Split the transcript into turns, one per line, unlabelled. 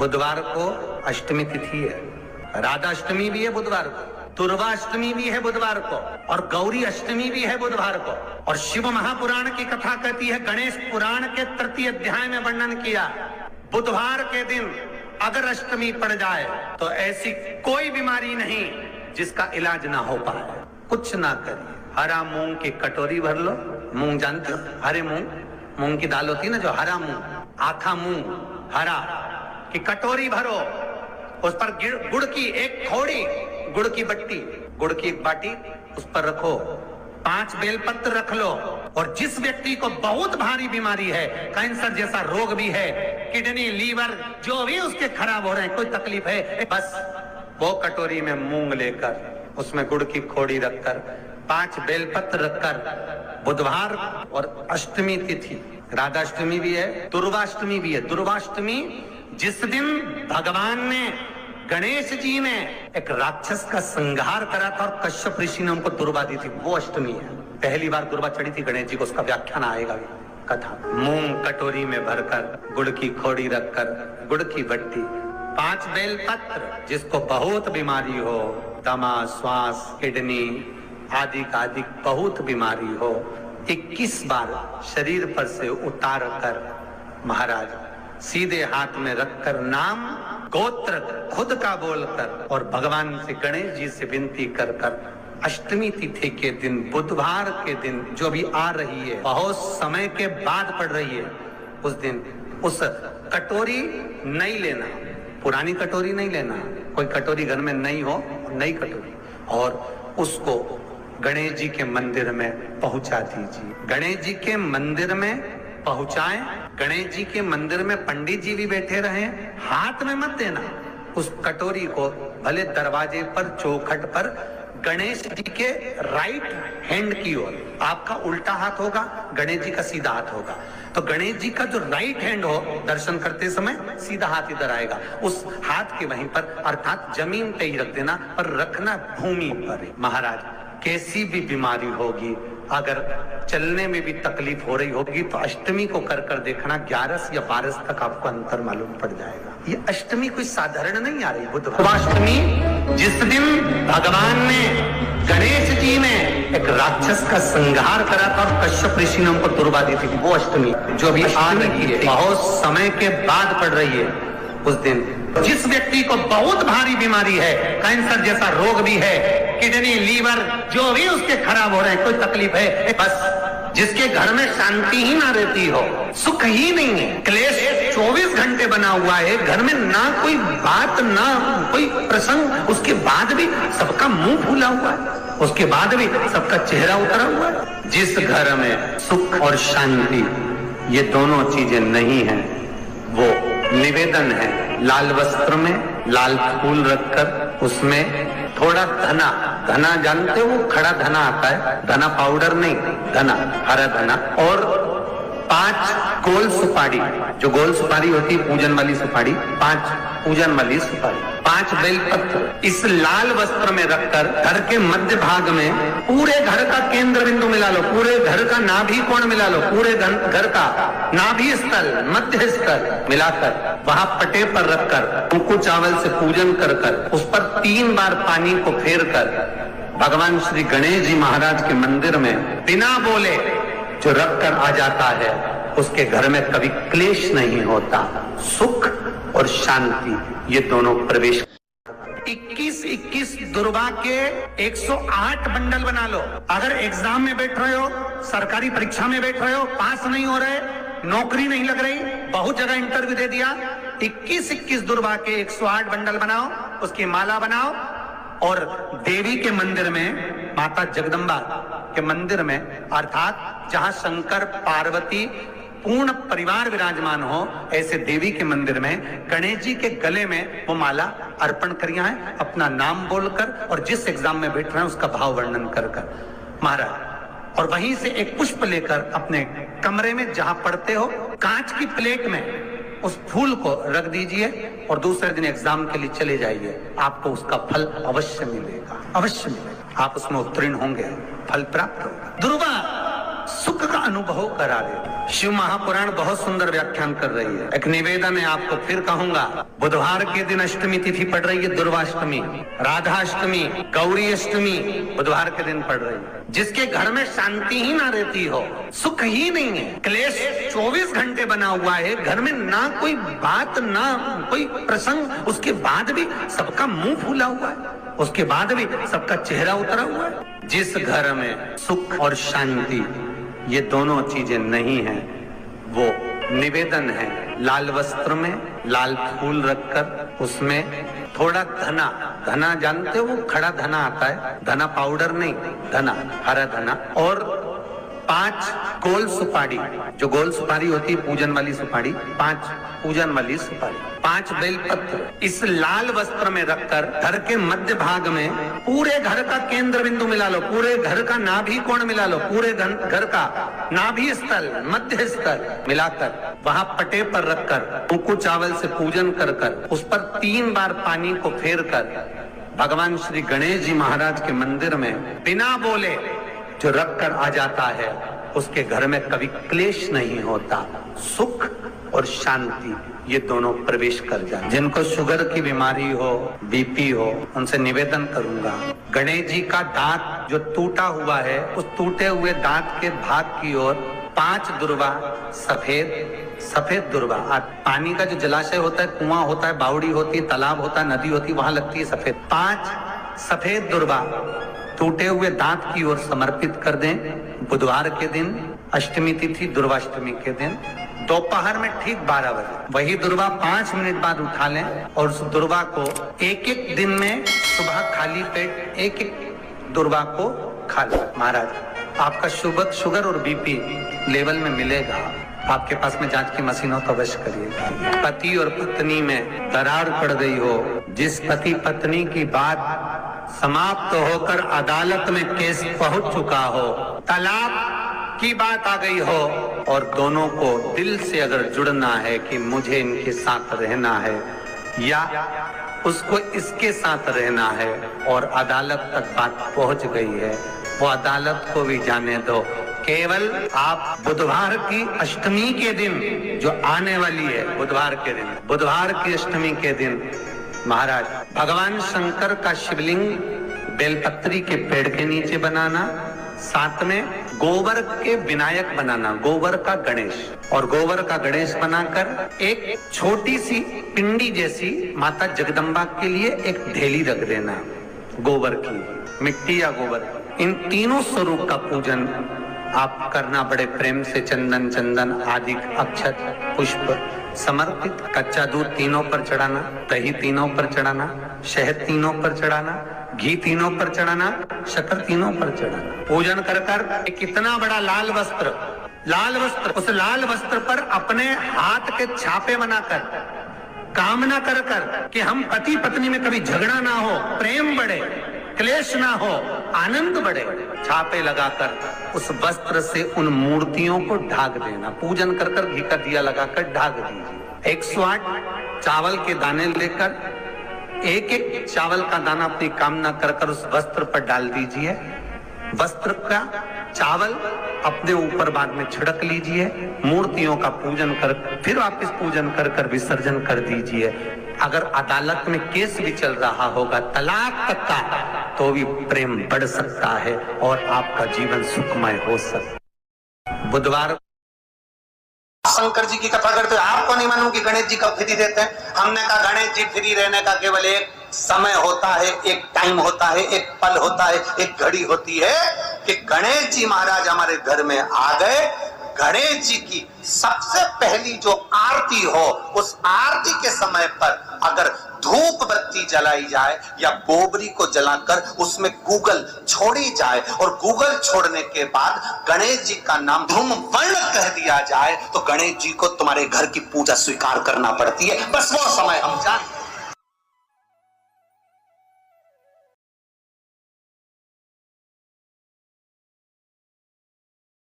बुधवार को अष्टमी तिथि है, राधाष्टमी भी है बुधवार को, दुर्वाष्टमी भी है बुधवार को, और गौरी अष्टमी भी है बुधवार को। और शिव महापुराण की कथा कहती है, गणेश पुराण के तृतीय अध्याय में वर्णन किया, बुधवार के दिन अगर अष्टमी पड़ जाए तो ऐसी कोई बीमारी नहीं जिसका इलाज ना हो पाए। कुछ ना करिए, हरा मूंग की कटोरी भर लो, मूंग जानते हो, हरे मूंग की दाल होती है ना, जो हरा मूंग, आखा मूंग हरा की कटोरी भरो, उस पर गुड़ की एक खोड़ी, गुड़ की बट्टी, गुड़ की एक बाटी उस पर रखो, 5 बेलपत्र रख लो, और जिस व्यक्ति को बहुत भारी बीमारी है, कैंसर जैसा रोग भी है, किडनी लीवर जो भी उसके खराब हो रहे हैं, कोई तकलीफ है, बस वो कटोरी में मूंग लेकर उसमें गुड़ की खोड़ी रखकर 5 बेलपत्र रखकर, बुधवार और अष्टमी तिथि, राधाष्टमी भी है, दुर्वाष्टमी भी है। दुर्वाष्टमी जिस दिन भगवान ने, गणेश जी ने एक राक्षस का संहार करा था और कश्यप ऋषि ने उनको दुर्वा दी थी, वो अष्टमी है। पहली बार दुर्वा चढ़ी थी गणेश जी को, उसका व्याख्यान आएगा कथा। मूंग कटोरी में भरकर, गुड़ की खोड़ी रखकर, गुड़ की बट्टी, 5 बेलपत्र, जिसको बहुत बीमारी हो, दमा, श्वास, किडनी आदि का आदि बहुत बीमारी हो, 21 बार शरीर पर से उतार कर महाराज सीधे हाथ में रखकर, नाम गोत्र खुद का बोलकर और भगवान से, गणेश जी से विनती कर कर, अष्टमी तिथि के दिन, बुधवार के दिन जो भी आ रही है, बहुत समय के बाद पड़ रही है, उस दिन उस कटोरी नहीं लेना, पुरानी कटोरी नहीं लेना, कोई कटोरी घर में नहीं हो, नई कटोरी, और उसको गणेश जी के मंदिर में पहुंचा दीजिए। गणेश जी के मंदिर में पहुंचाएं, गणेश जी के मंदिर में पंडित जी भी बैठे रहे, हाथ में मत देना उस कटोरी को, भले दरवाजे पर, चौखट पर, गणेश जी के राइट हैंड की ओर, आपका उल्टा हाथ होगा, गणेश जी का सीधा हाथ होगा, तो गणेश जी का जो राइट हैंड हो, दर्शन करते समय सीधा हाथ इधर आएगा, उस हाथ के वहीं पर, अर्थात जमीन पे ही रख देना, पर रखना भूमि पर। महाराज कैसी भी बीमारी होगी, अगर चलने में भी तकलीफ हो रही होगी, तो अष्टमी को कर कर देखना, 11 या 12 तक आपको अंतर मालूम पड़ जाएगा। ये अष्टमी कोई साधारण नहीं आ रही, बुधवाष्टमी जिस दिन भगवान ने, गणेश जी ने एक राक्षस का संहार करा था और कश्यप ऋषि ने उनको दुर्वा दी थी, वो अष्टमी जो भी आ रही है, बहुत समय के बाद पड़ रही है, उस दिन जिस व्यक्ति को बहुत भारी बीमारी है, कैंसर जैसा रोग भी है, किडनी लीवर जो भी उसके खराब हो रहे हैं, कोई तकलीफ है, बस जिसके घर में शांति ही ना रहती हो, सुख ही नहीं है, क्लेश 24 घंटे बना हुआ है, घर में ना कोई बात, ना कोई प्रसंग, उसके बाद भी सबका मुंह फूला हुआ है, उसके बाद भी सबका चेहरा उतरा हुआ है। जिस घर में सुख और शांति ये दोनों चीजें नहीं है, वो निवेदन है, लाल वस्त्र में लाल फूल रखकर, उसमें थोड़ा धना, धना जानते हो, वो खड़ा धना आता है, धना पाउडर नहीं, धना, हरा धना, और 5 गोल सुपारी, जो गोल सुपारी होती है पूजन वाली सुपारी, 5 पूजन वाली सुपारी, 5 बेलपत्र, इस लाल वस्त्र में रखकर घर के मध्य भाग में पूरे घर का केंद्र बिंदु मिला लो, पूरे घर का नाभि कोण मिला लो, पूरे घर का नाभि स्थल, मध्य स्थल मिलाकर वहां पटे पर रखकर, कुंकू चावल से पूजन कर कर, उस पर 3 बार पानी को फेर कर भगवान श्री गणेश जी महाराज के मंदिर में बिना बोले जो रख कर आ जाता है, उसके घर में कभी क्लेश नहीं होता, सुख और शांति ये दोनों प्रवेश। 21 दुर्वा के 108 बंडल बना लो। अगर एग्जाम में बैठ रहे हो, सरकारी परीक्षा में बैठ रहे हो, पास नहीं हो रहे, नौकरी नहीं लग रही, बहुत जगह इंटरव्यू दे दिया, 21 दुर्वा के 108 बंडल बनाओ, उसकी माला बनाओ, और देवी के मंदिर में, माता जगदम्बा के मंदिर में, अर्थात जहां शंकर पार्वती पूर्ण परिवार विराजमान हो, ऐसे देवी के मंदिर में गणेश जी के गले में वो माला अर्पण करिया है, अपना नाम बोलकर, और जिस एग्जाम में बैठ रहे हैं उसका भाव वर्णन कर कर महाराज, और वहीं से एक पुष्प लेकर अपने कमरे में जहां पढ़ते हो, कांच की प्लेट में उस फूल को रख दीजिए, और दूसरे दिन एग्जाम के लिए चले जाइए, आपको उसका फल अवश्य मिलेगा, अवश्य मिलेगा, आप उसमें उत्तीर्ण होंगे, फल प्राप्त होगा। दुर्वा सुख का अनुभव करा दे। शिव महापुराण बहुत सुंदर व्याख्यान कर रही है। एक निवेदन है आपको, फिर कहूंगा, बुधवार के दिन अष्टमी तिथि पड़ रही है, दुर्वाष्टमी, राधाष्टमी, गौरी अष्टमी बुधवार के दिन पड़ रही है। जिसके घर में शांति ही ना रहती हो, सुख ही नहीं है, क्लेश 24 घंटे बना हुआ है, घर में ना कोई बात ना कोई प्रसंग, उसके बाद भी सबका मुंह फूला हुआ है, उसके बाद भी सबका चेहरा उतरा हुआ है। जिस घर में सुख और शांति ये दोनों चीजें नहीं है, वो निवेदन है, लाल वस्त्र में लाल फूल रखकर उसमें थोड़ा धना, धना जानते हो, वो खड़ा धना आता है, धना पाउडर नहीं, धना, हरा धना, और 5 गोल सुपारी, जो गोल सुपारी होती है पूजन वाली सुपारी, 5 पूजन वाली सुपारी, 5 बेलपत्र इस लाल वस्त्र में रखकर घर के मध्य भाग में पूरे घर का केंद्र बिंदु मिला लो, पूरे घर का नाभि कोण मिला लो, पूरे घर का नाभि स्थल, मध्य स्थल मिलाकर वहां पटे पर रखकर कुंकू चावल से पूजन कर कर उस पर 3 बार पानी को फेर कर भगवान श्री गणेश जी महाराज के मंदिर में बिना बोले जो रख कर आ जाता है, उसके घर में कभी क्लेश नहीं होता, सुख और शांति ये दोनों प्रवेश कर जाए। जिनको शुगर की बीमारी हो, बीपी हो, उनसे निवेदन करूंगा, गणेश जी का दांत जो टूटा हुआ है, उस टूटे हुए दांत के भाग की ओर 5 दुर्वा, सफेद दुर्वा, पानी का जो जलाशय होता है, कुआं होता है, बावड़ी होती है, तालाब होता है, नदी होती है, वहां लगती है सफेद, 5 सफेद दुर्वा टूटे हुए दांत की ओर समर्पित कर दें। बुधवार के दिन अष्टमी तिथि, दुर्वाष्टमी के दिन दोपहर में ठीक 12 बजे वही दुर्वा 5 मिनट बाद उठा लें और उस दुर्वा को एक दिन में सुबह खाली पेट एक दुर्वा को खा लें। महाराज आपका शुगर और बीपी लेवल में मिलेगा। आपके पास में जांच की मशीन हो तो अवश्य करिएगा। पति और पत्नी में दरार पड़ गई हो, जिस पति पत्नी की बात समाप्त होकर अदालत में केस पहुंच चुका हो, तलाक की बात आ गई हो और दोनों को दिल से अगर जुड़ना है कि मुझे इनके साथ रहना है या उसको इसके साथ रहना है और अदालत तक बात पहुंच गई है, वो अदालत को भी जाने दो। केवल आप बुधवार की अष्टमी के दिन जो आने वाली है, बुधवार के दिन, बुधवार की अष्टमी के दिन महाराज भगवान शंकर का शिवलिंग बेलपत्री के पेड़ के नीचे बनाना, साथ में गोबर के विनायक बनाना, गोबर का गणेश, और गोबर का गणेश बनाकर एक छोटी सी पिंडी जैसी माता जगदम्बा के लिए एक ढेली रख देना, गोबर की, मिट्टी या गोबर। इन तीनों स्वरूप का पूजन आप करना बड़े प्रेम से, चंदन आदि अक्षत पुष्प समर्पित, कच्चा दूध तीनों पर चढ़ाना, दही तीनों पर चढ़ाना, शहद तीनों पर चढ़ाना, घी तीनों पर चढ़ाना, शक्कर तीनों पर चढ़ाना। पूजन कर कर कितना बड़ा लाल वस्त्र, उस लाल वस्त्र पर अपने हाथ के छापे बनाकर कामना कर कर कि हम पति पत्नी में कभी झगड़ा ना हो, प्रेम बढ़े, क्लेश ना हो, आनंद बढ़े, छापे लगाकर उस वस्त्र से उन मूर्तियों को ढाक देना। पूजन कर कर घी का दिया लगाकर ढाक दीजिए। 108 चावल के दाने लेकर एक चावल का दाना अपनी कामना कर कर उस वस्त्र पर डाल दीजिए। वस्त्र का चावल अपने ऊपर बाद में छिड़क लीजिए। मूर्तियों का पूजन कर फिर वापिस पूजन कर कर विसर्जन कर दीजिए। अगर अदालत में केस भी चल रहा होगा तलाक तक का, तो भी प्रेम बढ़ सकता है और आपका जीवन सुखमय हो सकता। बुधवार शंकर जी की कथा करते हुए आपको नहीं मालूम कि गणेश जी कब फ्री देते हैं। हमने कहा गणेश जी फ्री रहने का केवल एक समय होता है, एक टाइम होता है, एक पल होता है, एक घड़ी होती है कि गणेश जी महाराज हमारे घर में आ गए। गणेश जी की सबसे पहली जो आरती हो, उस आरती के समय पर अगर धूप बत्ती जलाई जाए या गोबरी को जलाकर उसमें गूगल छोड़ी जाए और गूगल छोड़ने के बाद गणेश जी का नाम धूम वर्ण कह दिया जाए, तो गणेश जी को तुम्हारे घर की पूजा स्वीकार करना पड़ती है। बस वो समय हम जानते हैं।